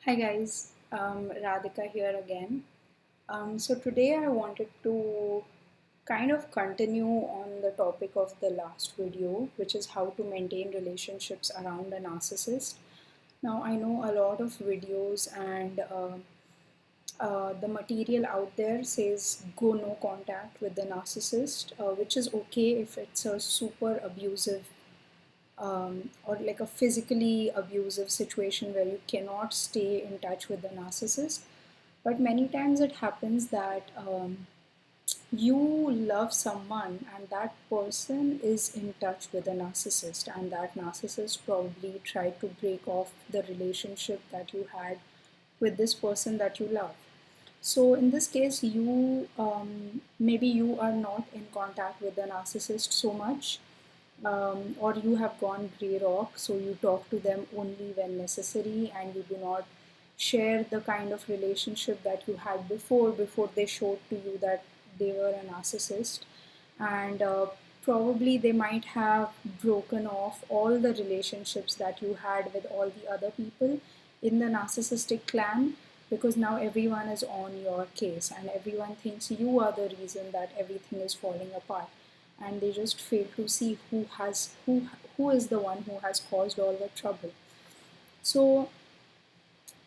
Hi guys, Radhika here again. So today I wanted to kind of continue on the topic of the last video, which is how to maintain relationships around a narcissist. Now I know a lot of videos and the material out there says go no contact with the narcissist, which is okay if it's a super abusive or like a physically abusive situation where you cannot stay in touch with the narcissist. But many times it happens that you love someone and that person is in touch with a narcissist, and that narcissist probably tried to break off the relationship that you had with this person that you love. So in this case, you maybe you are not in contact with the narcissist so much, or you have gone grey rock, so you talk to them only when necessary, and you do not share the kind of relationship that you had before they showed to you that they were a narcissist. And probably they might have broken off all the relationships that you had with all the other people in the narcissistic clan, because now everyone is on your case and everyone thinks you are the reason that everything is falling apart, and they just fail to see who is the one who has caused all the trouble. So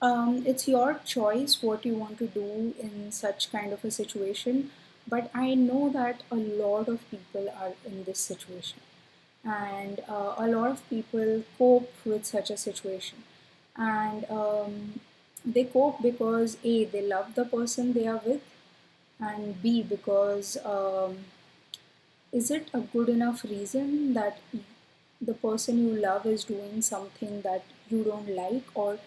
it's your choice what you want to do in such kind of a situation, but I know that a lot of people are in this situation, and a lot of people cope with such a situation. And they cope because A, they love the person they are with, and B, because is it a good enough reason that the person you love is doing something that you don't like, or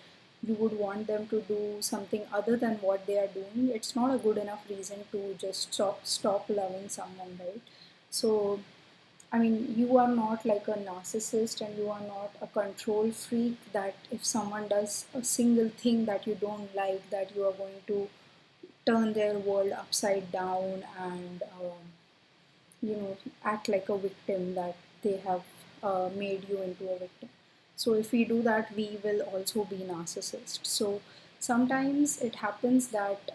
you would want them to do something other than what they are doing? It's not a good enough reason to just stop loving someone, right? So I mean, you are not like a narcissist and you are not a control freak that if someone does a single thing that you don't like, that you are going to turn their world upside down and act like a victim, that they have made you into a victim. So if we do that, we will also be narcissist. So sometimes it happens that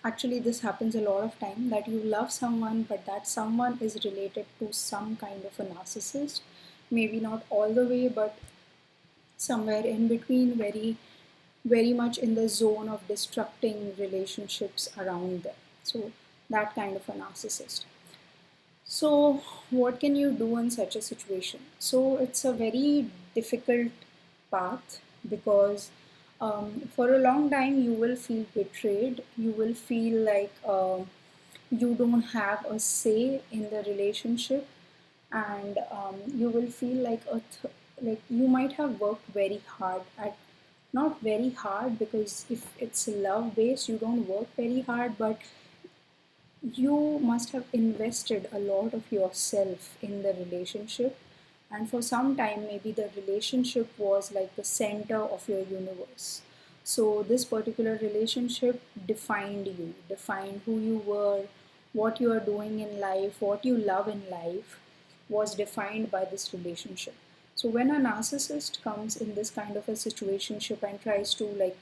actually this happens a lot of time, that you love someone but that someone is related to some kind of a narcissist, maybe not all the way but somewhere in between, very much in the zone of destructing relationships around them. So that kind of a narcissist. So, what can you do in such a situation? So, it's a very difficult path, because for a long time you will feel betrayed. You will feel like you don't have a say in the relationship, and you will feel like like you might have worked very hard at, not very hard, because if it's love based, you don't work very hard, but you must have invested a lot of yourself in the relationship, and for some time maybe the relationship was like the center of your universe. So this particular relationship defined you, defined who you were, what you are doing in life, what you love in life was defined by this relationship. So when a narcissist comes in this kind of a situationship and tries to like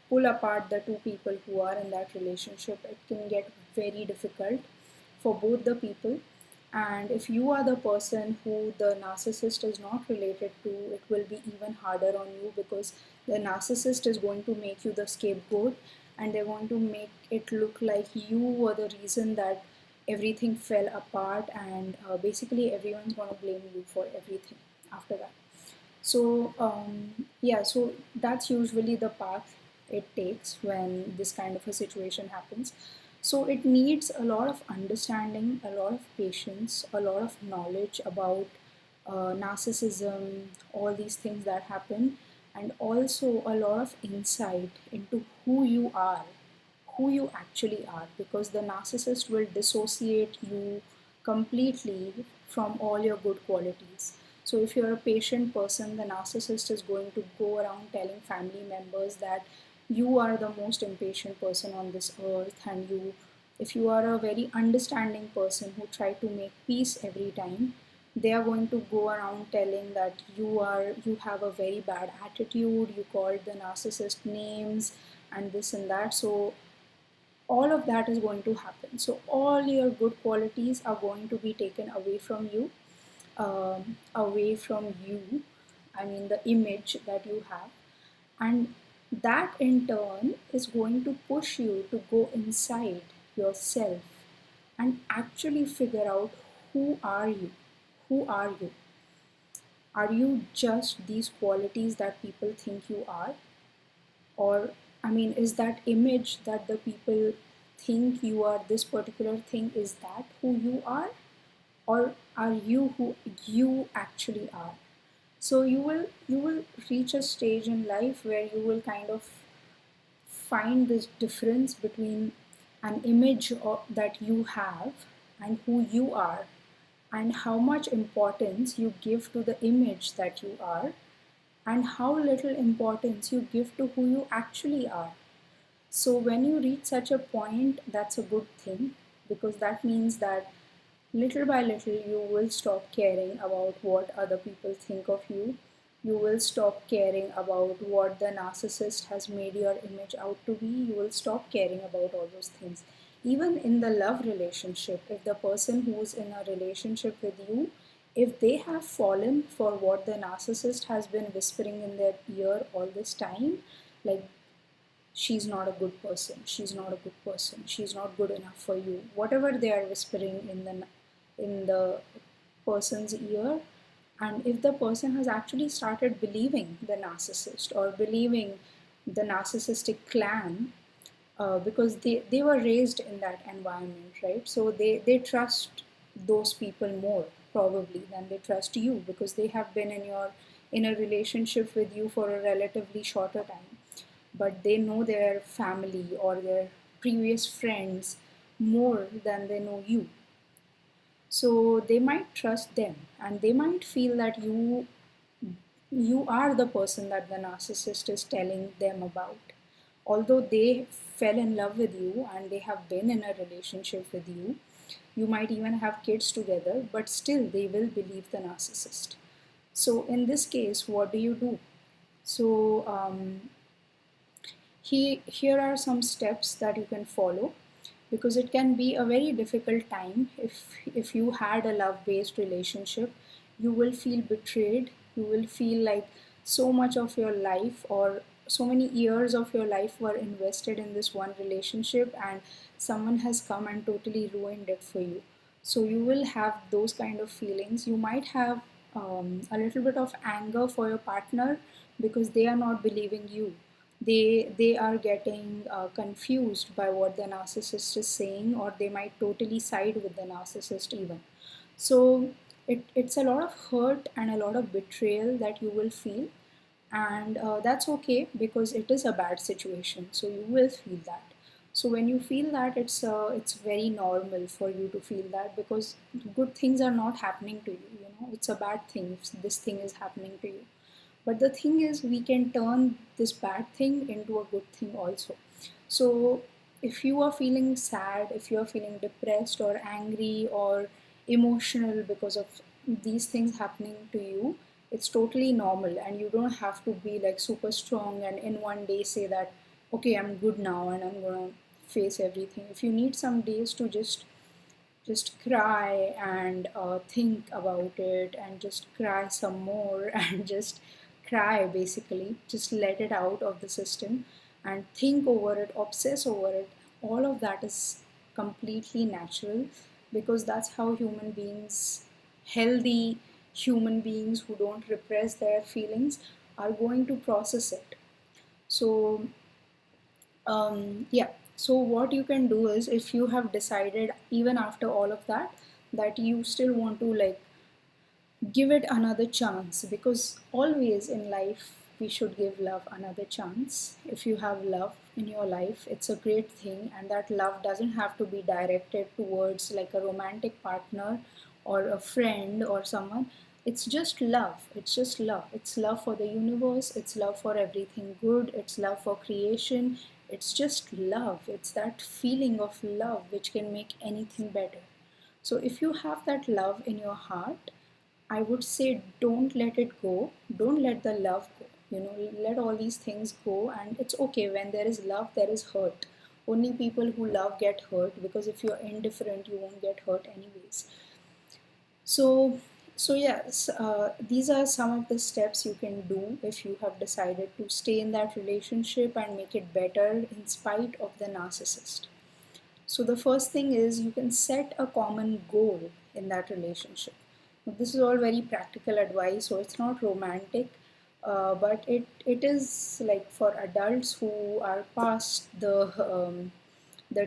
pull apart the two people who are in that relationship, it can get very difficult for both the people. And if you are the person who the narcissist is not related to, it will be even harder on you, because the narcissist is going to make you the scapegoat, and they're going to make it look like you were the reason that everything fell apart, and basically everyone's going to blame you for everything after that. So yeah, so that's usually the path it takes when this kind of a situation happens. So it needs a lot of understanding, a lot of patience, a lot of knowledge about narcissism, all these things that happen, and also a lot of insight into who you are, who you actually are, because the narcissist will dissociate you completely from all your good qualities. So, if you're a patient person, the narcissist is going to go around telling family members that you are the most impatient person on this earth, and if you are a very understanding person who try to make peace every time, They are going to go around telling that you have a very bad attitude, you called the narcissist names and this and that. So all of that is going to happen. So all your good qualities are going to be taken away from you, away from you. I mean, the image that you have, and that in turn is going to push you to go inside yourself and actually figure out who are you. Who are you? Are you just these qualities that people think you are? Or, I mean, is that image that the people think you are, this particular thing, is that who you are? Or are you who you actually are? So you will reach a stage in life where you will kind of find this difference between an image that you have and who you are, and how much importance you give to the image that you are, and how little importance you give to who you actually are. So when you reach such a point, that's a good thing, because that means that little by little you will stop caring about what other people think of you. You will stop caring about what the narcissist has made your image out to be. You will stop caring about all those things. Even in the love relationship, if the person who's in a relationship with you, if they have fallen for what the narcissist has been whispering in their ear all this time, like, she's not a good person, she's not a good person, she's not good enough for you, whatever they are whispering in the person's ear, and if the person has actually started believing the narcissist or believing the narcissistic clan, because they were raised in that environment, right? So they trust those people more probably than they trust you, because they have been in a relationship with you for a relatively shorter time, but they know their family or their previous friends more than they know you. So they might trust them, and they might feel that you are the person that the narcissist is telling them about. Although they fell in love with you and they have been in a relationship with you, you might even have kids together, but still they will believe the narcissist. So in this case, what do you do? So here are some steps that you can follow, because it can be a very difficult time. If you had a love based relationship, you will feel betrayed. You will feel like so much of your life, or so many years of your life, were invested in this one relationship, and someone has come and totally ruined it for you. So you will have those kind of feelings. You might have a little bit of anger for your partner, because they are not believing you. They are getting confused by what the narcissist is saying, or they might totally side with the narcissist even. So it's a lot of hurt and a lot of betrayal that you will feel, and that's okay, because it is a bad situation, so you will feel that. So when you feel that, it's very normal for you to feel that, because good things are not happening to you. You know, it's a bad thing if this thing is happening to you. But the thing is, we can turn this bad thing into a good thing also. So if you are feeling sad, if you are feeling depressed or angry or emotional because of these things happening to you, it's totally normal, and you don't have to be like super strong and in one day say that, okay, I'm good now and I'm gonna face everything. If you need some days to just cry and think about it, and just cry some more and just cry, basically just let it out of the system and think over it, obsess over it, all of that is completely natural, because that's how human beings, healthy human beings who don't repress their feelings, are going to process it. So yeah, so what you can do is, if you have decided even after all of that that you still want to like give it another chance, because always in life we should give love another chance. If you have love in your life, it's a great thing, and that love doesn't have to be directed towards like a romantic partner or a friend or someone. It's just love. It's just love. It's love for the universe. It's love for everything good. It's love for creation. It's just love. It's that feeling of love which can make anything better. So if you have that love in your heart, I would say don't let it go. Don't let the love go. Let all these things go, and it's okay. When there is love, there is hurt. Only people who love get hurt, because if you're indifferent, you won't get hurt anyways. So, yes, these are some of the steps you can do if you have decided to stay in that relationship and make it better in spite of the narcissist. So, the first thing is you can set a common goal in that relationship. Now, this is all very practical advice, so it's not romantic, but it is like for adults who are past the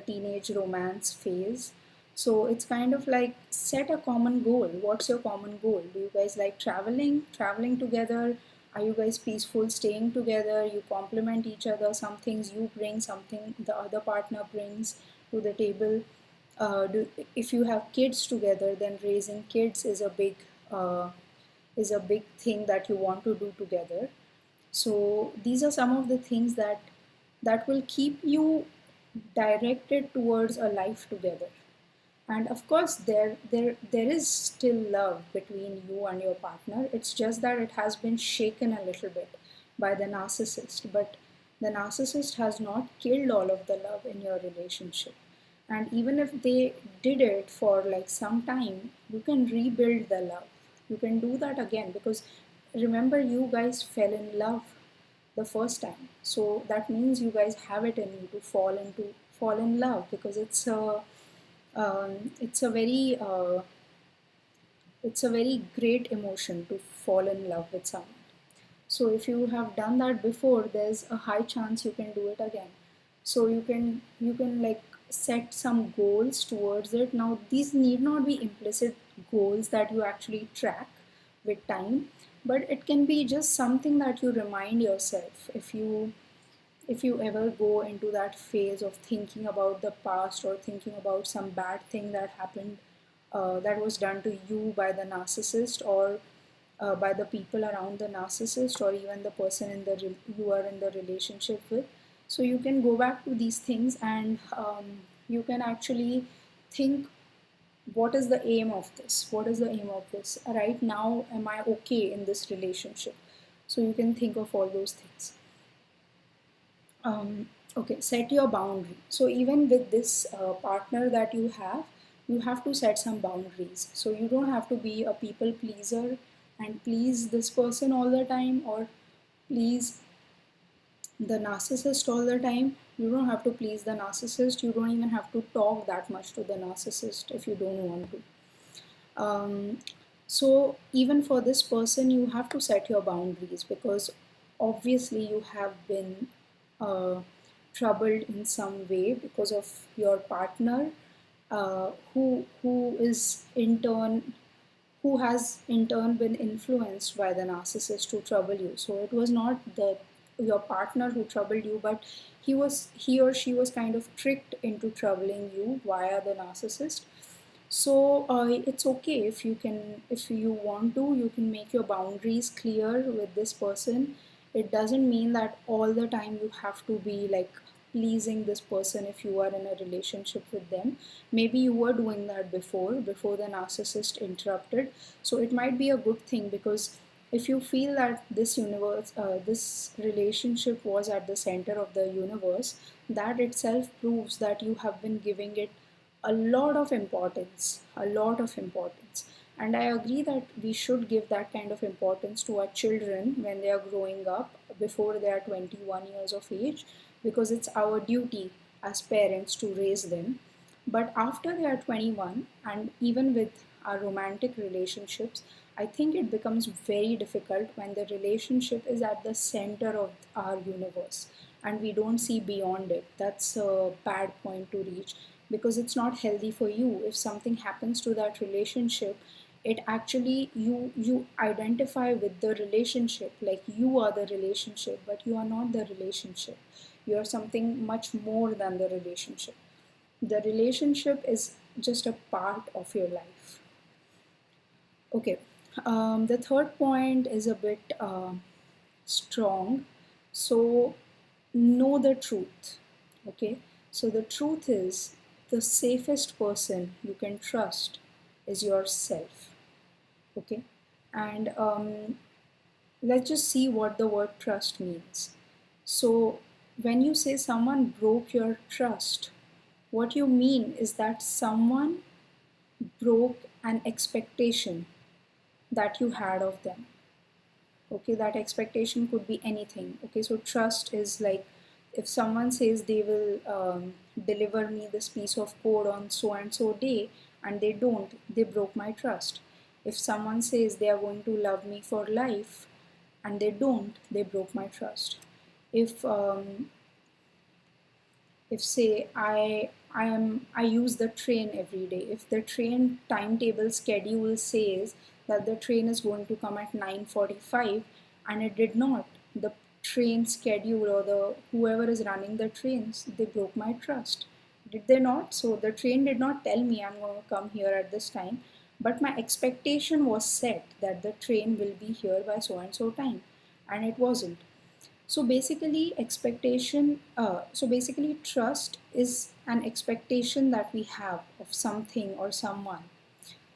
teenage romance phase. So it's kind of like set a common goal. What's your common goal? Do you guys like traveling together? Are you guys peaceful staying together? You complement each other. Some things you bring, something the other partner brings to the table. If you have kids together, then raising kids uh, is a big thing that you want to do together. So these are some of the things that will keep you directed towards a life together. And of course, there is still love between you and your partner. It's just that it has been shaken a little bit by the narcissist. But the narcissist has not killed all of the love in your relationship. And even if they did it for like some time, you can rebuild the love. You can do that again, because remember, you guys fell in love the first time. So that means you guys have it in you to fall in love, because it's a very great emotion to fall in love with someone. So if you have done that before, there's a high chance you can do it again. So you can like set some goals towards it. Now these need not be implicit goals that you actually track with time, but it can be just something that you remind yourself. If you ever go into that phase of thinking about the past, or thinking about some bad thing that happened, that was done to you by the narcissist, or by the people around the narcissist, or even the person you are in the relationship with. So you can go back to these things, and you can actually think, what is the aim of this? What is the aim of this? Right now, am I okay in this relationship? So you can think of all those things. Okay, set your boundary. So even with this partner that you have to set some boundaries. So you don't have to be a people pleaser and please this person all the time, or please the narcissist all the time. You don't have to please the narcissist. You don't even have to talk that much to the narcissist if you don't want to. So even for this person, you have to set your boundaries, because obviously you have been uh, troubled in some way because of your partner, who is in turn who has in turn been influenced by the narcissist to trouble you. So it was not your partner who troubled you, but he or she was kind of tricked into troubling you via the narcissist. So it's okay if you want to, you can make your boundaries clear with this person. It doesn't mean that all the time you have to be like pleasing this person if you are in a relationship with them. Maybe you were doing that before the narcissist interrupted. So it might be a good thing, because if you feel that this relationship was at the center of the universe, that itself proves that you have been giving it a lot of importance. And I agree that we should give that kind of importance to our children when they are growing up, before they are 21 years of age, because it's our duty as parents to raise them. But after they are 21, and even with our romantic relationships, I think it becomes very difficult when the relationship is at the center of our universe and we don't see beyond it. That's a bad point to reach, because it's not healthy for you. If something happens to that relationship, it actually, you identify with the relationship, like you are the relationship, but you are not the relationship. You are something much more than the relationship. The relationship is just a part of your life. Okay, the third point is a bit strong. So know the truth. Okay, so the truth is, the safest person you can trust is yourself. Okay, And let's just see what the word trust means. So, when you say someone broke your trust, what you mean is that someone broke an expectation that you had of them. Okay, that expectation could be anything. Okay, so trust is like if someone says they will deliver me this piece of code on so and so day and they don't, they broke my trust. If someone says they are going to love me for life and they don't, they broke my trust. If say I use the train every day, if the train timetable schedule says that the train is going to come at 9:45 and it did not, the train schedule or the whoever is running the trains, they broke my trust. Did they not? So the train did not tell me I'm going to come here at this time, but my expectation was set that the train will be here by so and so time, and it wasn't. So basically, trust is an expectation that we have of something or someone.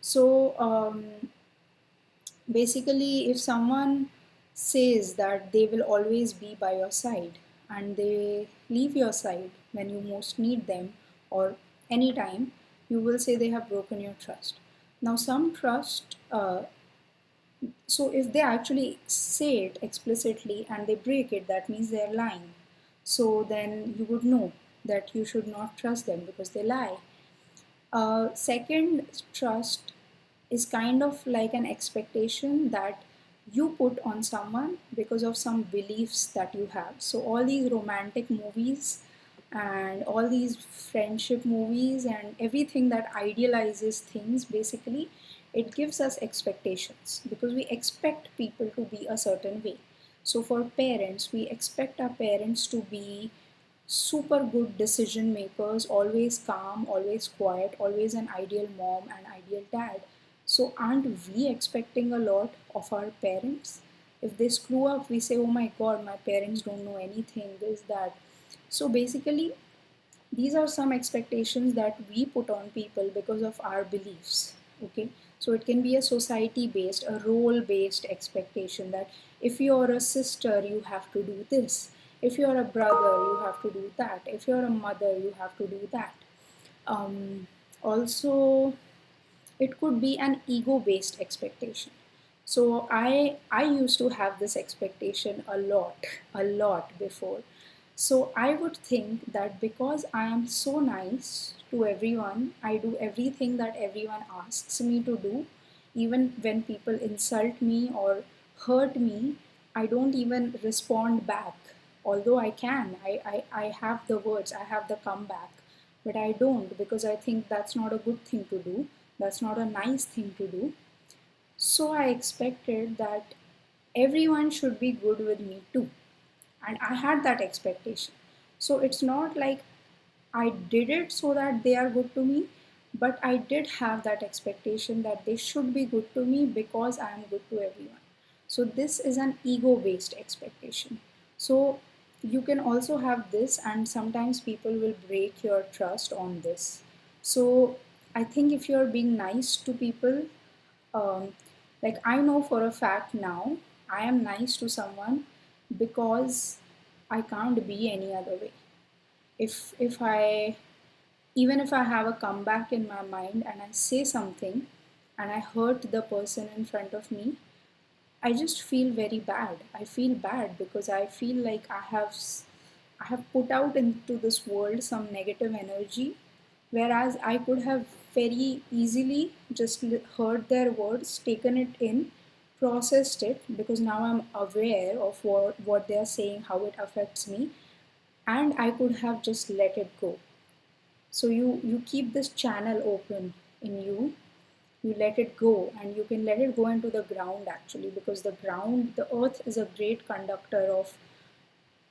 So basically, if someone says that they will always be by your side and they leave your side when you most need them or anytime, you will say they have broken your trust. Now, some trust so if they actually say it explicitly and they break it, that means they're lying. So then you would know that you should not trust them because they lie. Second, trust is kind of like an expectation that you put on someone because of some beliefs that you have. So all these romantic movies and all these friendship movies and everything that idealizes things, basically it gives us expectations because we expect people to be a certain way. So for parents, we expect our parents to be super good decision makers, always calm, always quiet, always an ideal mom and ideal dad. So aren't we expecting a lot of our parents? If they screw up, we say, oh my god, my parents don't know anything, this, that. So basically, these are some expectations that we put on people because of our beliefs. Okay, so it can be a society based, a role based expectation that if you're a sister you have to do this, if you're a brother you have to do that, if you're a mother you have to do that. Also, it could be an ego based expectation. So I used to have this expectation a lot before. So I would think that because I am so nice to everyone, I do everything that everyone asks me to do. Even when people insult me or hurt me, I don't even respond back. Although I can, I have the words, I have the comeback, but I don't because I think that's not a good thing to do. That's not a nice thing to do. So I expected that everyone should be good with me too. And I had that expectation. So it's not like I did it so that they are good to me, but I did have that expectation that they should be good to me because I am good to everyone. So this is an ego based expectation. So you can also have this, and sometimes people will break your trust on this. So I think if you're being nice to people, um, like I know for a fact now, I am nice to someone because I can't be any other way. If I even if I have a comeback in my mind and I say something and I hurt the person in front of me, I just feel very bad. I feel bad because I feel like I have put out into this world some negative energy, whereas I could have very easily just heard their words, taken it in, processed it because now I'm aware of what they are saying, how it affects me, and I could have just let it go. So you keep this channel open in you let it go, and you can let it go into the ground actually, because the earth is a great conductor of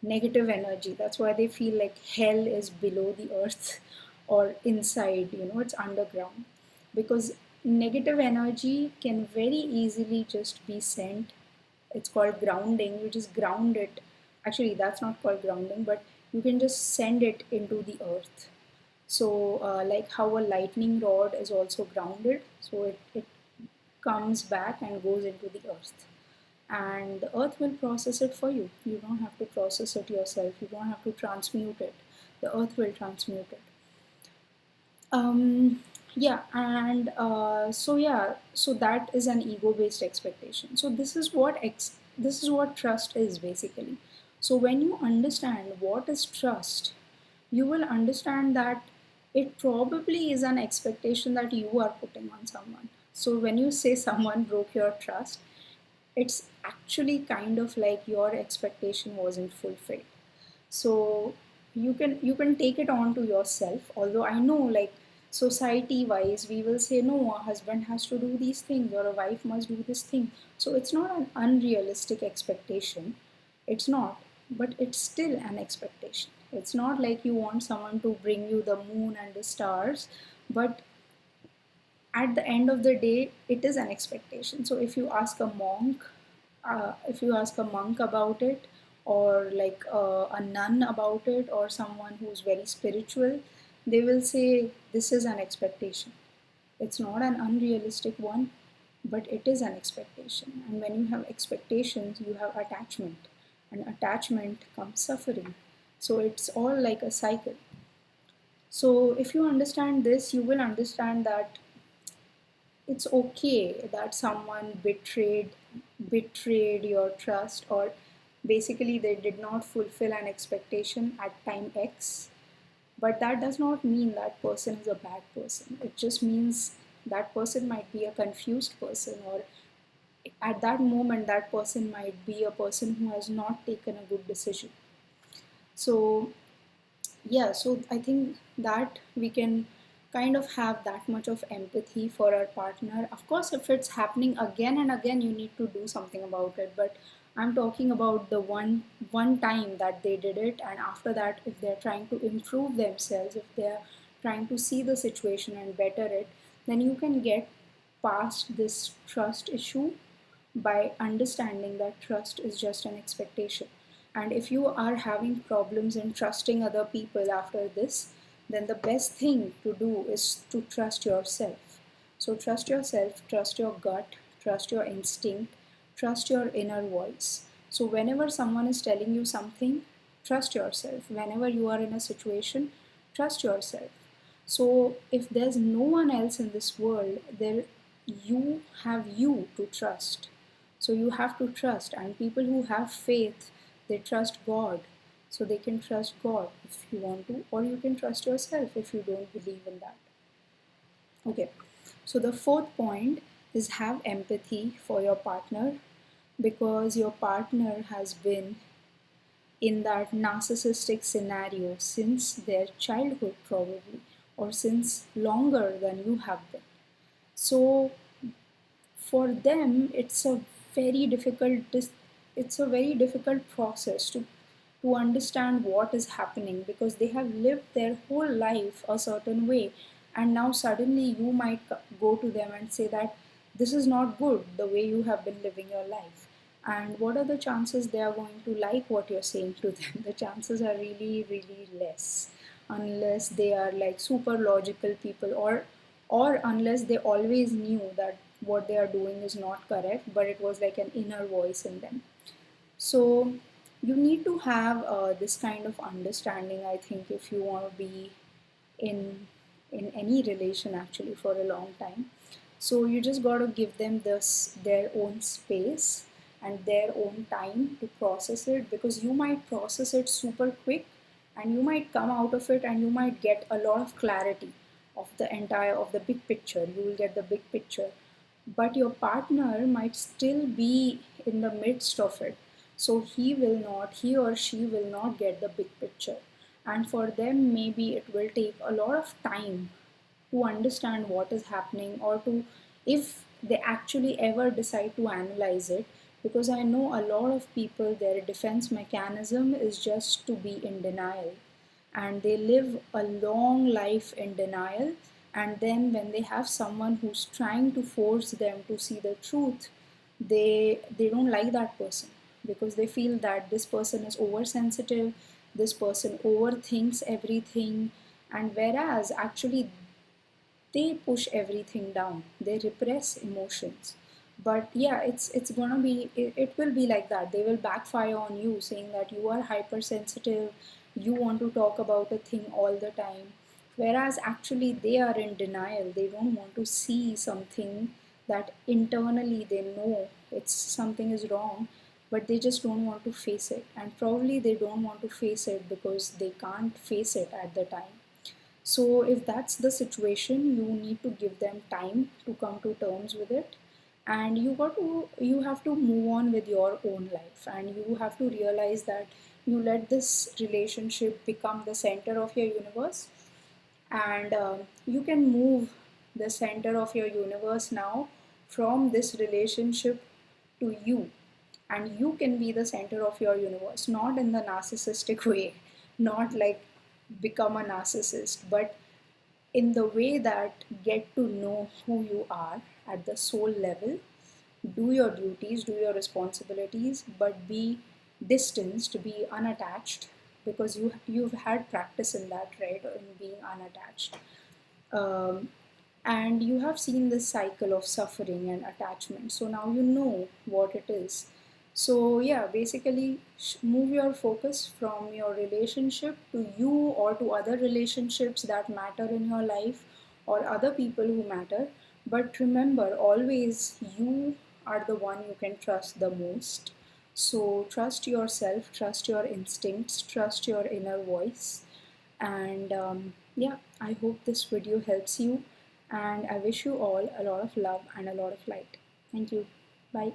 negative energy. That's why they feel like hell is below the earth or inside, it's underground. Because negative energy can very easily just be sent. It's called grounding. You just ground it. Actually, that's not called grounding, but you can just send it into the earth. So, like how a lightning rod is also grounded, so it comes back and goes into the earth, and the earth will process it for you. You don't have to process it yourself, you don't have to transmute it, the earth will transmute it. Yeah, and so that is an ego based expectation. So this is what trust is basically. So when you understand what is trust, you will understand that it probably is an expectation that you are putting on someone. So when you say someone broke your trust, it's actually kind of like your expectation wasn't fulfilled. So you can take it on to yourself, although I know, like, society wise we will say no, a husband has to do these things or a wife must do this thing. So it's not an unrealistic expectation, it's not, but it's still an expectation. It's not like you want someone to bring you the moon and the stars, but at the end of the day it is an expectation. So if you ask a monk about it, or like a nun about it, or someone who's very spiritual, they will say this is an expectation. It's not an unrealistic one, but it is an expectation. And when you have expectations, you have attachment, and attachment comes suffering. So it's all like a cycle. So if you understand this, you will understand that it's okay that someone betrayed your trust, or basically they did not fulfill an expectation at time x. But that does not mean that person is a bad person. It just means that person might be a confused person, or at that moment that person might be a person who has not taken a good decision. So yeah, so I think that we can kind of have that much of empathy for our partner. Of course, if it's happening again and again, you need to do something about it. But I'm talking about the one time that they did it, and after that, if they're trying to improve themselves, if they're trying to see the situation and better it, then you can get past this trust issue by understanding that trust is just an expectation. And if you are having problems in trusting other people after this, then the best thing to do is to trust yourself. So trust yourself, trust your gut, trust your instinct, trust your inner voice. So whenever someone is telling you something, trust yourself. Whenever you are in a situation, trust yourself. So if there's no one else in this world, there you have you to trust. So you have to trust, and people who have faith, they trust God. So they can trust God if you want to, or you can trust yourself if you don't believe in that. Okay, so the fourth point is have empathy for your partner, because your partner has been in that narcissistic scenario since their childhood, probably, or since longer than you have been. So for them it's a very difficult process to understand what is happening, because they have lived their whole life a certain way, and now suddenly you might go to them and say that this is not good the way you have been living your life. And what are the chances they are going to like what you're saying to them? The chances are really really less, unless they are like super logical people, or unless they always knew that what they are doing is not correct, but it was like an inner voice in them. So you need to have this kind of understanding, I think, if you want to be in in any relation actually for a long time. So you just got to give them this their own space and their own time to process it, because you might process it super quick, and you might come out of it and you might get a lot of clarity of the big picture. You will get the big picture, but your partner might still be in the midst of it. So he or she will not get the big picture. And for them, maybe it will take a lot of time to understand what is happening, or to, if they actually ever decide to analyze it. Because I know a lot of people, their defense mechanism is just to be in denial, and they live a long life in denial. And then when they have someone who's trying to force them to see the truth, they don't like that person, because they feel that this person is oversensitive, this person overthinks everything. And whereas actually they push everything down, they repress emotions. But yeah, it's gonna be, it will be like that. They will backfire on you, saying that you are hypersensitive, you want to talk about a thing all the time, whereas actually they are in denial. They don't want to see something that internally they know it's something is wrong, but they just don't want to face it. And probably they don't want to face it because they can't face it at the time. So if that's the situation, you need to give them time to come to terms with it. And you have to move on with your own life, and you have to realize that you let this relationship become the center of your universe. And you can move the center of your universe now from this relationship to you. And you can be the center of your universe, not in the narcissistic way, not like become a narcissist, but in the way that get to know who you are at the soul level, do your duties, do your responsibilities, but be distanced, be unattached, because you've had practice in that, right? In being unattached. Um, and you have seen this cycle of suffering and attachment, so now you know what it is. So yeah, basically move your focus from your relationship to you, or to other relationships that matter in your life, or other people who matter. But remember, always you are the one you can trust the most. So trust yourself, trust your instincts, trust your inner voice. And yeah, I hope this video helps you. And I wish you all a lot of love and a lot of light. Thank you. Bye.